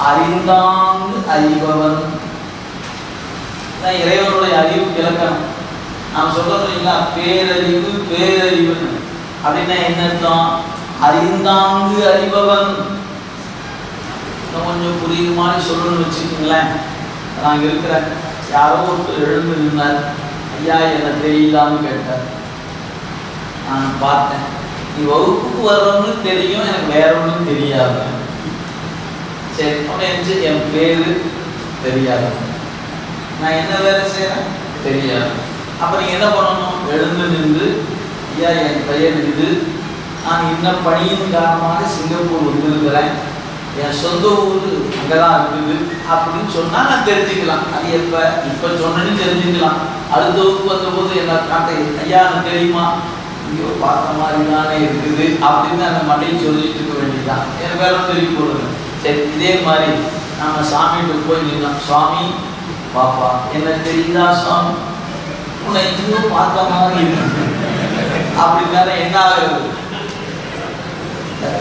அறிந்தாங்கு அறிபவன். இறைவனுடைய அறிவு இலக்கணம். நாம் சொல்றோம் இல்லைங்களா, பேரறிவு பேரறிவுன்னு. அப்படின்னா என்ன அர்த்தம்? அறிந்தாங்கு அறிபவன். கொஞ்சம் புரியுது மாதிரி சொல்லணும்னு வச்சுக்கோங்களேன். நாங்கள் இருக்கிற யாரோ ஒருத்தர் எழுந்து நின்றார். ஐயா என்ன தெரியலான்னு கேட்டார். நான் பார்த்தேன், நீ வகுப்புக்கு வர்றவன்னு தெரியும், எனக்கு வேற ஒன்றும் தெரியாது. சரி, அப்படின்னு என் பேரு தெரியாது, நான் என்ன வேலை செய்யறேன் தெரியாது. அப்ப நீங்க என்ன பண்ணணும்? எழுந்து நின்று, ஐயா என் பெயர் இது, நான் இன்னும் பணியின் காரணமாக சிங்கப்பூர் வந்திருக்கிறேன், என் சொந்த ஊர் அங்கதான் இருக்குது அப்படின்னு சொன்னா நான் தெரிஞ்சுக்கலாம். அது இப்ப சொன்னு தெரிஞ்சுக்கலாம். அடுத்த வகுப்பு வந்த போது என்ன காட்ட, ஐயா எனக்கு தெரியுமா, ஐயோ பார்த்த மாதிரி தானே இருக்குது அப்படின்னு அந்த மண்டையை சொல்லிட்டு இருக்க வேண்டியதுதான். எனக்கு வேற தெரியும் போடுங்க. சரி, இதே மாதிரி நாம சாமிகிட்ட போய் நின்னோம். சுவாமி பாப்பா என்ன தெரியுதா சுவாமி, உன்னை இன்னும் பார்த்த மாதிரி இருக்கு அப்படின்னால என்ன ஆகுது?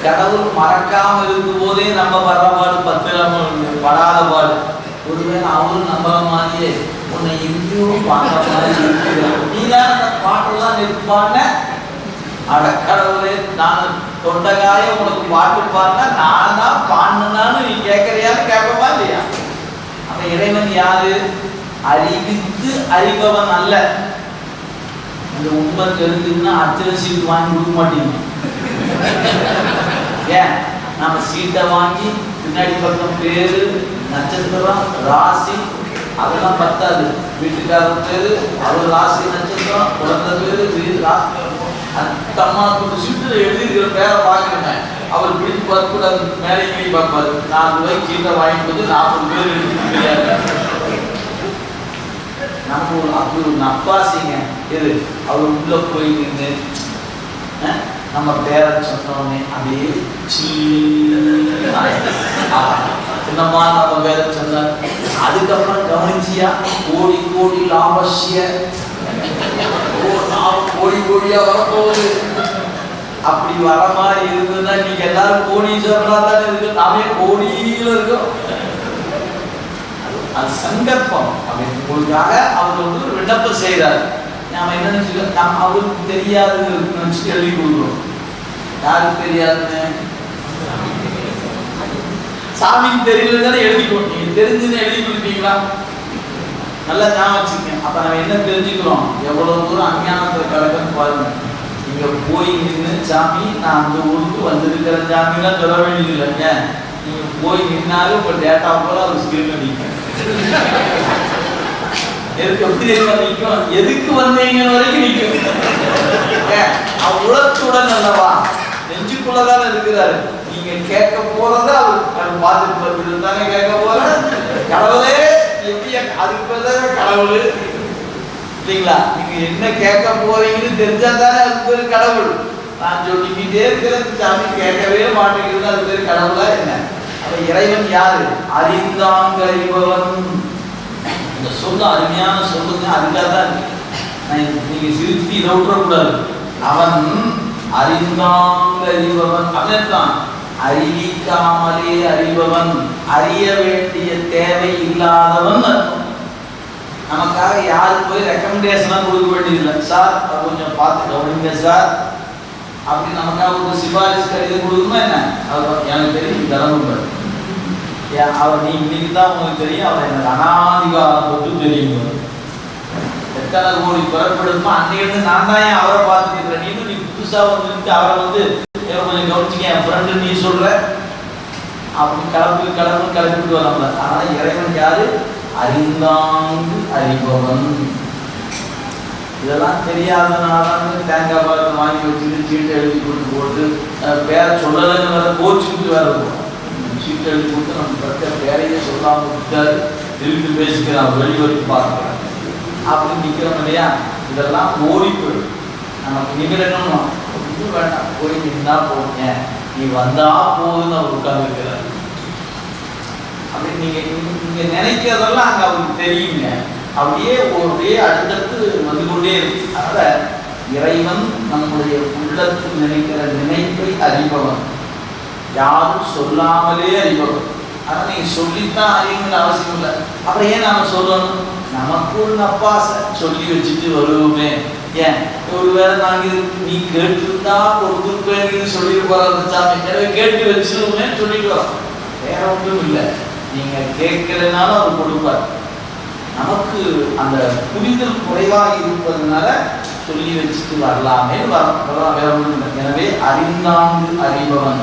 கடவுள் மறக்காம இருக்கும் போதே நம்ம வர்ற பாடு 10 படாத பாடு. ஒருவேளை அவரும் நம்புற மாதிரியே உன்னை எங்கேயோ பார்த்த மாதிரி இருக்குது, நீதான் அந்த பாட்டெல்லாம் நிற்பான. அட கடவுளே, நான் தொண்டகாய உனக்கு பாட்டு பாடினா நான் தான் பாடினான்னு நீ கேட்கறியான்னு கேட்பமா இல்லையா? அந்த இறைவன் யாரு? அறிவித்து அறிபவன் அல்ல. அந்த உண்மை தெரிஞ்சுன்னா அச்சல சீட்டு வாங்கி கொடுக்க மாட்டீங்க. ஏன்? நம்ம சீட்டை வாங்கி பின்னாடி பக்கம் பேரு, நட்சத்திரம், ராசி அதெல்லாம் பத்தாது. வீட்டுக்காரர் பேரு, அவர் ராசி நட்சத்திரம், குழந்தை பேரு, வீடு ராசி, அத்தம்மா கொஞ்சம் சீட்டு எழுதிருக்கிற பேரை பார்க்குறேங்க. அவர் பிடிச்சு பார்த்து கூட அது மேலே பார்ப்பாரு. 4 ரூபாய்க்கு சீட்டை வாங்கிட்டு வந்து 40 பேர் எடுத்து நம்ம அப்படி ஒரு நப்பாசிங்க. எது? அவர் உள்ள போய் நின்று நம்ம பேரை சொன்னோடனே அப்படியே சின்னம்மா நம்ம பேரை சொன்னார். அதுக்கப்புறம் கவனிச்சியா, கோடி கோடி லாபசிய, கோடி கோடியா வரப்போகுது. அப்படி வர மாதிரி இருந்ததுன்னா நீங்க எல்லாரும் கோடீஸ்வரனா தானே இருக்கு, நாமே கோடியில இருக்கோம். அது சங்கல்பம். அப்படின்னு உங்களுக்காக அவர் வந்து ஒரு விண்ணப்பம் செய்யறாரு. நாம என்ன நினைச்சுக்கோம், நம்ம அவருக்கு தெரியாதுன்னு நினைச்சுட்டு எழுதி கொடுக்குறோம். யாருக்கு தெரியாதுன்னு? சாமிக்கு தெரியல தானே எழுதிக்கணும். நீங்க தெரிஞ்சுன்னு எழுதி கொடுப்பீங்களா? நல்லா ஞாபகம் வச்சுக்கோங்க. அப்ப நம்ம என்ன தெரிஞ்சுக்கிறோம், எவ்வளவு தூரம் அஞ்ஞானத்துல கிடக்குன்னு பாருங்க. நீங்க போய் நின்று, சாமி நான் அந்த ஊருக்கு வந்திருக்கிற சாமிலாம் சொல்ல வேண்டியது இல்லைங்க. நீங்க போய் நின்னாலும் உங்க டேட்டா போல ஒரு ஸ்கிரீன்ல நிற்கும். எதுக்கு எப்படி நிற்கும்? எதுக்கு வந்தீங்கன்னு வரைக்கும் நிற்கும். உலகத்துடன் அல்லவா, நெஞ்சுக்குள்ளதான இருக்கிறாரு. நீங்க கேட்க போறத அவர் பார்த்துட்டு தானே கேட்க போற. கடவுளே எப்படி அதுக்கு கடவுள் இல்லைங்களா? நீங்க என்ன கேட்க போறீங்கன்னு தெரிஞ்சா தானே அதுக்கு பேரு கடவுள். நான் சொல்லிக்கிட்டே இருக்கிறது சாமி கேட்கவே மாட்டேங்கிறது, அது பேரு கடவுளா என்ன? அப்ப இறைவன் யாரு? அறிந்தாங்க அறிபவன். இந்த சொல்ல அருமையான சொல்லுங்க. அதுக்காக தான் நீங்க சிரிச்சு இதை விட்டுறக்கூடாது. அவன் அறிந்தாங்க அறிபவன். அவன்தான் அறிவிக்காமலே அறிபவன், அறிய வேண்டிய தேவை இல்லாதவன். நமக்காக யாருக்கு போய் ரெக்கமெண்டேஷன் கொடுக்க வேண்டியதில்லை. சார் கொஞ்சம் பார்த்து கவனிங்க சார் அப்படி நமக்காக ஒரு சிபாரிசு கடிதம் கொடுக்கணுமா என்ன? அவர் எனக்கு தெரியும் தரணும். அவர் நீ இன்னைக்கு தான் உங்களுக்கு தெரியும், அவர் எனக்கு அனாதிகாரம் தொட்டு தெரியும். எத்தனை கோடி புறப்படுமா அன்னையிலிருந்து நான் தான் ஏன் அவரை பார்த்துக்கிறேன். நீ புதுசா வந்து அவரை வந்து கொஞ்சம் கவனிச்சுக்க, என் ஃப்ரெண்டு நீ சொல்ற அப்படி கிளப்பிட்டு வரல. ஆனா இறைவன் யாரு? அறிந்தாங்கு அறிபவன். இதெல்லாம் தெரியாதனால தேங்காய் பழத்தை வாங்கி வச்சுட்டு சீட்டை எழுதி போட்டு பேரை சொல்லலைன்னு வேற கோச்சுக்கிட்டு வேற இருக்கும். சீட்டை எழுதி கொடுத்து நம்ம பட்ட பேரையே சொல்லாம விட்டாரு, திருப்பி பேசிக்கிறான், வெளிவரைக்கும் பார்க்கிறேன் அப்படின்னு நிற்கிறோம் இல்லையா? இதெல்லாம் ஓடி போயிடும். நமக்கு நிகழணும்னா ஒன்றும் வேண்டாம், போய் நின்னா போங்க, நீ வந்தா போதுன்னு அவர் உட்கார்ந்து இருக்கிறார். அப்படி நீங்க நினைக்கிறதெல்லாம் அங்க அவருக்கு தெரியுங்க. அப்படியே அடுத்தடுத்து வந்து கொண்டே இருக்கு. அதனால இறைவன் நம்முடைய உள்ளத்தில் நினைக்கிற நினைப்பை அறிபவன், யாரும் சொல்லாமலே அறிபவன். ஆனா நீங்க சொல்லித்தான் அறியுங்கிற அவசியம் இல்லை. அப்புறம் ஏன் நாம சொல்லணும்? நமக்கு ஒரு நப்பாசை சொல்லி வச்சுட்டு வருவோமே. ஏன் ஒருவேளை நாங்க நீ கேட்டுருந்தா கொடுத்துருப்பேன்னு சொல்லிட்டு போறது சாமி, எனவே கேட்டு வச்சிருவோமே சொல்லிட்டு வரோம். வேற ஒன்றும் இல்லை. நீங்க கேட்கலனாலும் அவர் கொடுப்பார். நமக்கு அந்த புரிதல் குறைவாக இருப்பதனால சொல்லி வச்சுட்டு வரலாமே வரலாம், வேற ஒன்றும் இல்லை. எனவே அறிந்தாங்கு அறிபவன்